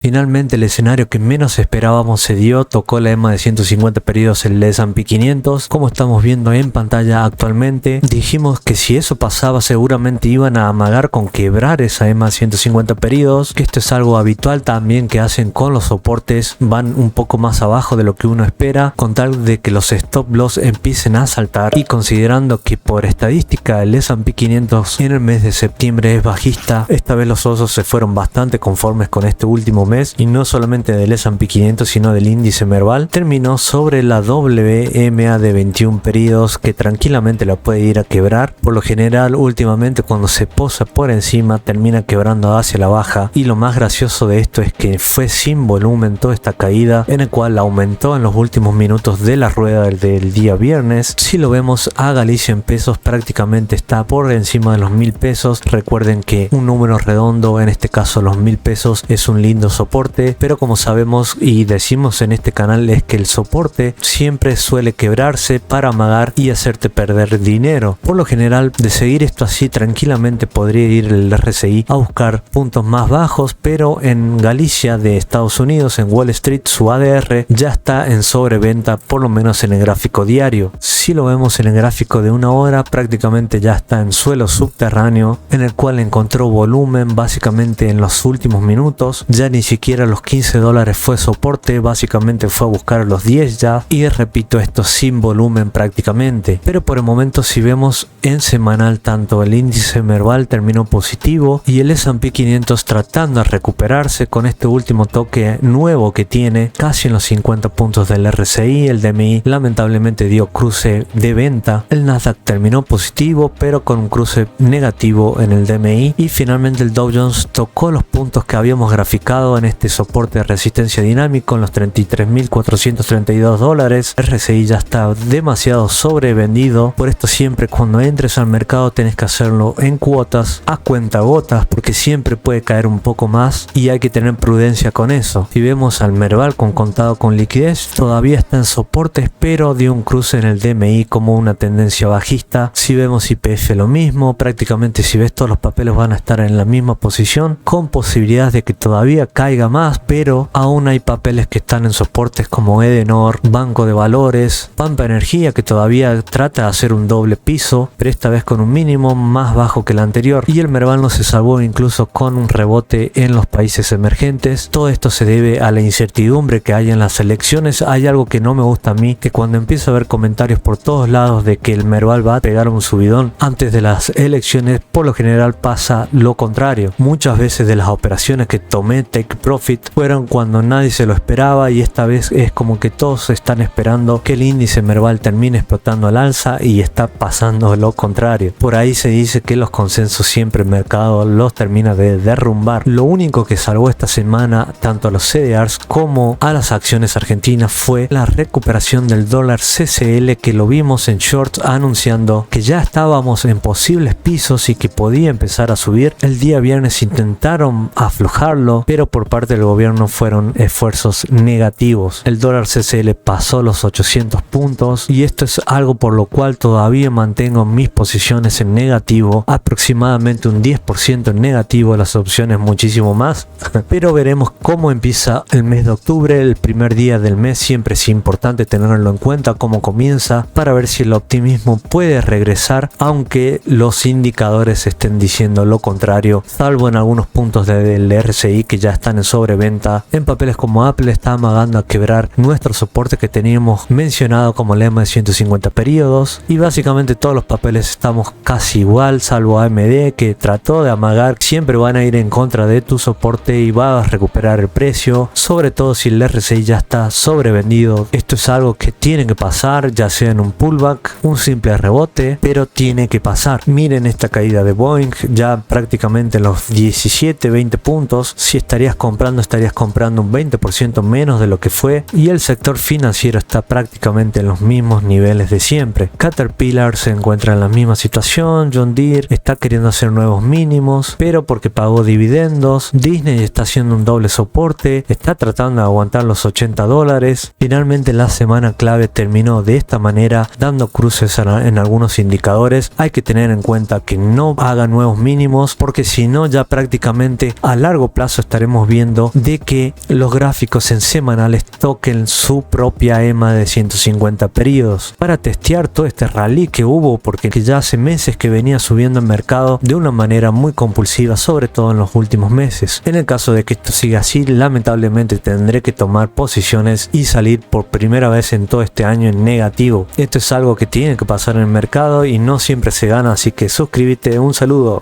Finalmente el escenario que menos esperábamos se dio, tocó la EMA de 150 periodos el S&P 500, como estamos viendo en pantalla actualmente. Dijimos que si eso pasaba seguramente iban a amagar con quebrar esa EMA de 150 periodos, que esto es algo habitual también que hacen con los soportes, van un poco más abajo de lo que uno espera, con tal de que los stop loss empiecen a saltar, y considerando que por estadística el S&P 500 en el mes de septiembre es bajista, esta vez los osos se fueron bastante conformes con este último mes, y no solamente del S&P 500 sino del índice Merval. Terminó sobre la WMA de 21 periodos, que tranquilamente la puede ir a quebrar. Por lo general últimamente cuando se posa por encima termina quebrando hacia la baja, y lo más gracioso de esto es que fue sin volumen toda esta caída, en el cual aumentó en los últimos minutos de la rueda del día viernes. Si lo vemos a Galicia en pesos, prácticamente está por encima de los 1000 pesos. Recuerden que un número redondo, en este caso los 1000 pesos, es un lindo soporte, pero como sabemos y decimos en este canal es que el soporte siempre suele quebrarse para amagar y hacerte perder dinero. Por lo general, de seguir esto así, tranquilamente podría ir el RSI a buscar puntos más bajos, pero en Galicia de Estados Unidos, en Wall Street, su ADR ya está en sobreventa, por lo menos en el gráfico diario. Si lo vemos en el gráfico de una hora, prácticamente ya está en suelo subterráneo, en el cual encontró volumen básicamente en los últimos minutos. Ya ni siquiera los $15 fue soporte, básicamente fue a buscar los 10 ya, y repito, esto sin volumen prácticamente. Pero por el momento, si vemos en semanal, tanto el índice Merval terminó positivo y el S&P 500 tratando de recuperarse con este último toque nuevo que tiene, casi en los 50 puntos del RSI. El DMI lamentablemente dio cruce de venta, el Nasdaq terminó positivo pero con un cruce negativo en el DMI, y finalmente el Dow Jones tocó los puntos que habíamos graficado en este soporte de resistencia dinámico en los $33.432. El RSI ya está demasiado sobrevendido, por esto siempre cuando entres al mercado tenés que hacerlo en cuotas, a cuentagotas, porque siempre puede caer un poco más y hay que tener prudencia con eso. Si vemos al Merval con contado con liquidez, todavía está en soportes, pero dio un cruce en el DMI como una tendencia bajista. Si vemos YPF lo mismo, prácticamente si ves todos los papeles van a estar en la misma posición, con posibilidades de que todavía caiga más, pero aún hay papeles que están en soportes como Edenor, Banco de Valores, Pampa Energía, que todavía trata de hacer un doble piso, pero esta vez con un mínimo más bajo que el anterior, y el Merval no se salvó incluso con un rebote en los países emergentes. Todo esto se debe a la incertidumbre que hay en las elecciones. Hay algo que no me gusta a mí, que cuando empiezo a ver comentarios por todos lados de que el Merval va a pegar un subidón antes de las elecciones, por lo general pasa lo contrario. Muchas veces de las operaciones que tomé take profit fueron cuando nadie se lo esperaba, y esta vez es como que todos están esperando que el índice Merval termine explotando al alza, y está pasando lo contrario. Por ahí se dice que los consensos siempre el mercado los termina de derrumbar. Lo único que salvó esta semana tanto a los CDRs como a las acciones argentinas fue la recuperación del dólar CCL, que lo vimos en shorts anunciando que ya estábamos en posibles pisos y que podía empezar a subir. El día viernes intentaron aflojarlo, pero por parte del gobierno fueron esfuerzos negativos. El dólar CCL pasó los 800 puntos, y esto es algo por lo cual todavía mantengo mis posiciones en negativo, aproximadamente un 10% en negativo, las opciones muchísimo más. Pero veremos cómo empieza el mes de octubre. El primer día del mes siempre es importante tenerlo en cuenta, cómo comienza, para ver si el optimismo puede regresar, aunque los indicadores estén diciendo lo contrario, salvo en algunos puntos del RSI que ya están en sobreventa. En papeles como Apple está amagando a quebrar nuestro soporte que teníamos mencionado como lema de 150 periodos, y básicamente todos los papeles estamos casi igual, salvo AMD que trató de amagar. Siempre van a ir en contra de tu soporte y va a recuperar el precio, sobre todo si el RSI ya está sobrevendido. Esto es algo que tiene que pasar, ya sea en un pullback, un simple rebote, pero tiene que pasar. Miren esta caída de Boeing, ya prácticamente en los 17-20 puntos. Si estarías comprando un 20% menos de lo que fue, y el sector financiero está prácticamente en los mismos niveles de siempre. Caterpillar se encuentra en la misma situación, John Deere está queriendo hacer nuevos mínimos, pero porque pagó dividendos. Disney está haciendo un doble soporte, está tratando de aguantar los $80. Finalmente la semana clave terminó de esta manera, dando cruces en algunos indicadores. Hay que tener en cuenta que no haga nuevos mínimos, porque si no ya prácticamente a largo plazo estaremos viendo de que los gráficos en semanales toquen su propia EMA de 150 periodos para testear todo este rally que hubo, porque ya hace meses que venía subiendo el mercado de una manera muy compulsiva, sobre todo en los últimos meses. En el caso de que esto siga así, lamentablemente tendré que tomar posiciones y salir por primera vez en todo este año en negativo. Esto es algo que tiene que pasar en el mercado y no siempre se gana, así que suscríbete. Un saludo.